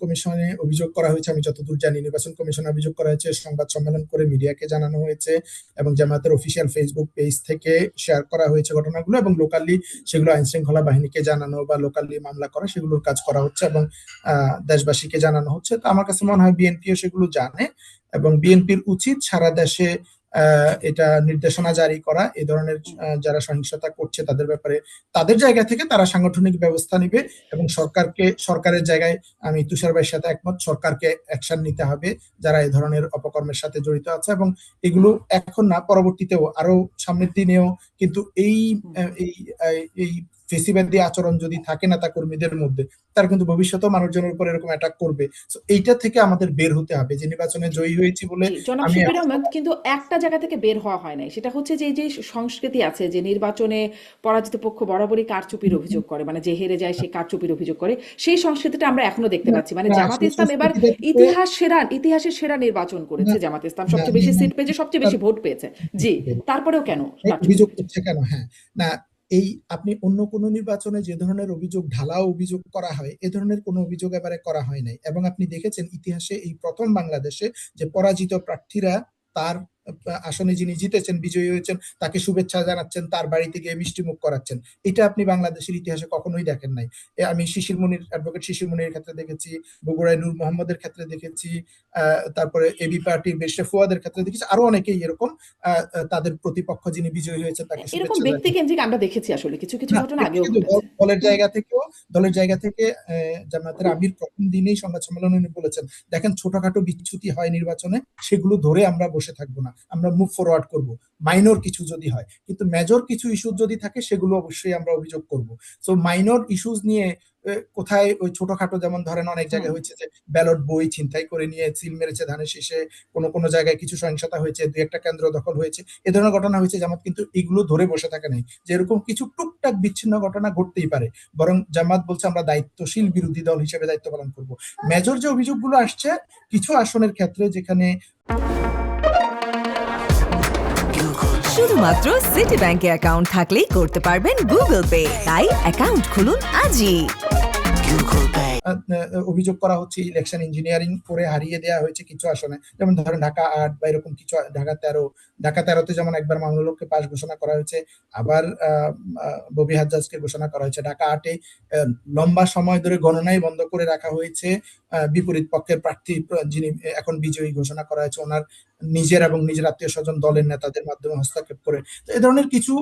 কমিশনে অভিযোগ করা হয়েছে, আমি যতদূর জানি নির্বাচন কমিশনে অভিযোগ করা হয়েছে, সংবাদ সম্মেলন করে মিডিয়াকে জানানো হয়েছে এবং জামায়াতের অফিসিয়াল ফেসবুক পেজ থেকে শেয়ার করা হয়েছে ঘটনাগুলো, এবং লোকালি সেগুলো আইন শৃঙ্খলা বাহিনীকে জানানো বা লোকালি মামলা করা সেগুলোর কাজ করা হচ্ছে এবং দেশবাসীকে জানানো হচ্ছে। তো আমার কাছে মনে হয় বিএনপিও সেগুলো জানে এবং বিএনপির উচিত সারা দেশে এটা নির্দেশনা জারি করা, এই ধরনের যারা সহিংসতা করছে তাদের ব্যাপারে তাদের জায়গা থেকে তারা সাংগঠনিক ব্যবস্থা নিবে এবং সরকারের জায়গায় আমি তুষার ভাইয়ের সাথে একমত, সরকারকে অ্যাকশন নিতে হবে যারা এই ধরনের অপকর্মের সাথে জড়িত আছে, এবং এগুলো এখন না পরবর্তীতেও আরো সামনের দিনেও কিন্তু এই এই ফেসিবাদী আচরণ যদি থাকে নেতা কর্মীদের মধ্যে, তারা কিন্তু ভবিষ্যতেও মানুষজনের উপর এরকম অ্যাটাক করবে। এইটা থেকে আমাদের বের হতে হবে। যে নির্বাচনে জয়ী হয়েছি বলে জনাব আমি শফির আহমেদ, কিন্তু একটা জায়গা থেকে বের হওয়া হয় নাই, সেটা হচ্ছে যে এই যে সংস্কৃতি আছে যে নির্বাচনে পরাজিত পক্ষ বরাবরই কারচুপির অভিযোগ করে, মানে যে হেরে যায় সে কারচুপির অভিযোগ করে, সেই সংস্কৃতিটা আমরা এখনো দেখতে পাচ্ছি। মানে জামাত ইসলাম এবার ইতিহাসের সেরা নির্বাচন করেছে। জামাত ইসলাম সবচেয়ে বেশি সিট পেয়েছে, সবচেয়ে বেশি ভোট পেয়েছে। জি, তারপরেও কেন অভিযোগ করছে কেন? হ্যাঁ, না, এই আপনি অন্য কোন নির্বাচনে যে ধরনের অভিযোগ ঢালাও অভিযোগ করা হয়, এ ধরনের কোনো অভিযোগ এবারে করা হয় নাই। এবং আপনি দেখেছেন ইতিহাসে এই প্রথম বাংলাদেশে যে পরাজিত প্রার্থীরা তার আসনে যিনি জিতেছেন, বিজয়ী হয়েছেন, তাকে শুভেচ্ছা জানাচ্ছেন, তার বাড়িতে গিয়ে মিষ্টি মুখ করাচ্ছেন। এটা আপনি বাংলাদেশের ইতিহাসে কখনোই দেখেন নাই। আমি অ্যাডভোকেট শিশির মনির ক্ষেত্রে দেখেছি, বগুড়ায় নূর মোহাম্মদের ক্ষেত্রে দেখেছি, তারপরে এবি পার্টির বেশরে ফুয়াদের ক্ষেত্রে দেখেছি, আরো অনেকেই এরকম তাদের প্রতিপক্ষ যিনি বিজয়ী হয়েছে তাকে এরকম শুভেচ্ছা ব্যক্তি কেন্দ্রিক আমরা দেখেছি আসলে কিছু কিছু ঘটনা আগেও জানিয়েছেন। ঘটেছে। দলের জায়গা থেকে জামায়াতের আমির প্রথম দিনেই সংবাদ সম্মেলনে উনি বলেছেন, দেখেন ছোটখাটো বিচ্যুতি হয় নির্বাচনে, সেগুলো ধরে আমরা বসে থাকবো না, আমরা মুভ ফরওয়ার্ড করব, মাইনর কিছু যদি হয়, কিন্তু মেজর কিছু ইস্যু যদি থাকে সেগুলো অবশ্যই আমরা অভিযোগ করব। সো মাইনর ইস্যুস নিয়ে কোথায় ওই ছোটখাটো, যেমন ধরেন অনেক জায়গায় হয়েছে যে ব্যালট বই ছিনতাই করে নিয়ে সিল মেরেছে ধানের শীষে, কোনো জায়গায় কিছু সহিংসতা হয়েছে, দুই একটা কেন্দ্র দখল হয়েছে, এ ধরনের ঘটনা হয়েছে। জামাত কিন্তু এগুলো ধরে বসে থাকে নাই, যে এরকম কিছু টুকটাক বিচ্ছিন্ন ঘটনা ঘটতেই পারে, বরং জামাত বলছে আমরা দায়িত্বশীল বিরোধী দল হিসেবে দায়িত্ব পালন করব। মেজর যে অভিযোগগুলো আসছে কিছু আসনের ক্ষেত্রে, যেখানে শুধুমাত্র সিটি ব্যাংকে অ্যাকাউন্ট থাকলেই করতে পারবেন গুগল পে, তাই অ্যাকাউন্ট খুলুন আজই। অভিযোগ করা হচ্ছে ইলেকশন ইঞ্জিনিয়ারিং করে হারিয়ে দেওয়া হয়েছে কিছু আসনে, যেমন ধরেন ঢাকা 8 বা এরকম কিছু, ঢাকা 13তে যেমন একবার মামুনুল হককে পাস ঘোষণা করা হয়েছে, আবার ববি হাজ্জাজকে ঘোষণা করা হয়েছে। ঢাকা 8-এ লম্বা সময় ধরে গণনাই বন্ধ করে রাখা হয়েছে, বিপরীত পক্ষের প্রার্থী যিনি এখন বিজয়ী ঘোষণা করা হয়েছে ওনার নিজের এবং নিজের আত্মীয় স্বজন দলের নেতাদের মাধ্যমে হস্তক্ষেপ করে। তো এই ধরনের কিছু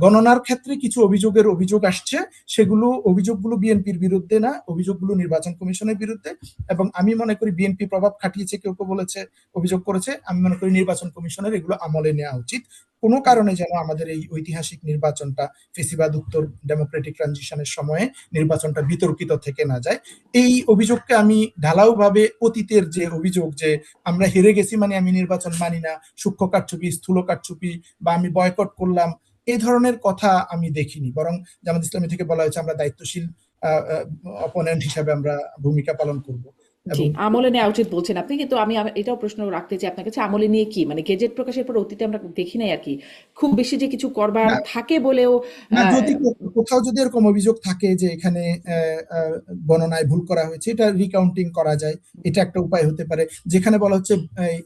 গণনার ক্ষেত্রে কিছু অভিযোগ আসছে, অভিযোগগুলো বিএনপির বিরুদ্ধে না, অভিযোগগুলো নির্বাচন কমিশনের বিরুদ্ধে। এবং আমি মনে করি বিএনপি প্রভাব খাটিয়েছে, কেউ বলেছে, অভিযোগ করেছে, আমি মনে করি নির্বাচন কমিশনের এগুলো আমলে নেওয়া উচিত, কোনো কারণে যেন আমাদের এই ঐতিহাসিক নির্বাচনটা ফেসিবাদ উত্তর ডেমোক্রেটিক ট্রানজিশনের সময়ে নির্বাচনটা বিতর্কিত থেকে না যায়। এই অভিযোগকে আমি ঢালাওভাবে অতীতের যে অভিযোগ যে আমরা হেরে গেছি মানে আমি নির্বাচন মানি না, সূক্ষ্ম কারচুপি, স্থূল কারচুপি, বা আমি বয়কট করলাম, এই ধরনের কথা আমি দেখিনি। বরং জামাত ইসলামী থেকে বলা হয়েছে আমরা দায়িত্বশীল অপোনেন্ট হিসাবে আমরা ভূমিকা পালন করব। জি, আমলে নেওয়া উচিত বলছেন আপনি, কিন্তু আমি এটাও প্রশ্ন রাখতে চাই আপনার কাছে, আমলে নিয়ে কি মানে গেজেট প্রকাশের পর অতীতে আমরা দেখি নাই আর কি খুব বেশি যে কিছু করবার থাকে বলেও। যদি কোথাও যদি এরকম অভিযোগ থাকে যে এখানে গণনায় ভুল করা হয়েছে, এটা রিকাউন্টিং করা যায়, এটা একটা উপায় হতে পারে। যেখানে বলা হচ্ছে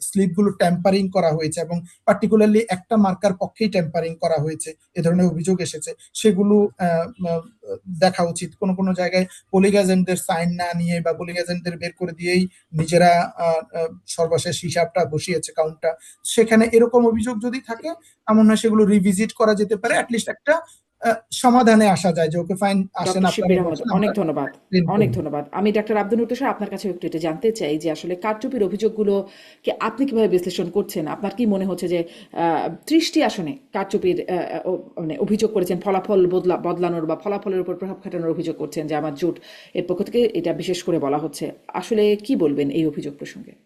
স্লিপগুলো ট্যাম্পারিং করা হয়েছে এবং পার্টিকুলারলি একটা মার্কার পক্ষেই ট্যাম্পারিং করা হয়েছে, এ ধরনের অভিযোগ এসেছে, সেগুলো দেখা উচিত। কোনো জায়গায় পোলিং এজেন্টদের সাইন না নিয়ে বা পোলিং এজেন্টদের বের করে দিয়েই নিজেরা সর্বশেষ হিসাবটা বসিয়েছে কাউন্টটা, সেখানে এরকম অভিযোগ যদি থাকে আমার মনে হয় সেগুলো রিভিজিট করা যেতে পারে, অ্যাটলিস্ট একটা সমাধানে আসা যায় যে ওকে ফাইন আসেন। অনেক ধন্যবাদ। আমি ডাক্তার আব্দুল নূর তুষার আপনার কাছে একটু এটা জানতে চাই যে আসলে কারচুপির অভিযোগগুলোকে আপনি কিভাবে বিশ্লেষণ করছেন? আপনার কি মনে হচ্ছে যে 30টি আসনে কারচুপির মানে অভিযোগ করেছেন, ফলাফল বদলানোর বা ফলাফলের উপর প্রভাব খাটানোর অভিযোগ করছেন যে আমার জোট এর পক্ষ থেকে এটা বিশেষ করে বলা হচ্ছে, আসলে কি বলবেন এই অভিযোগ প্রসঙ্গে?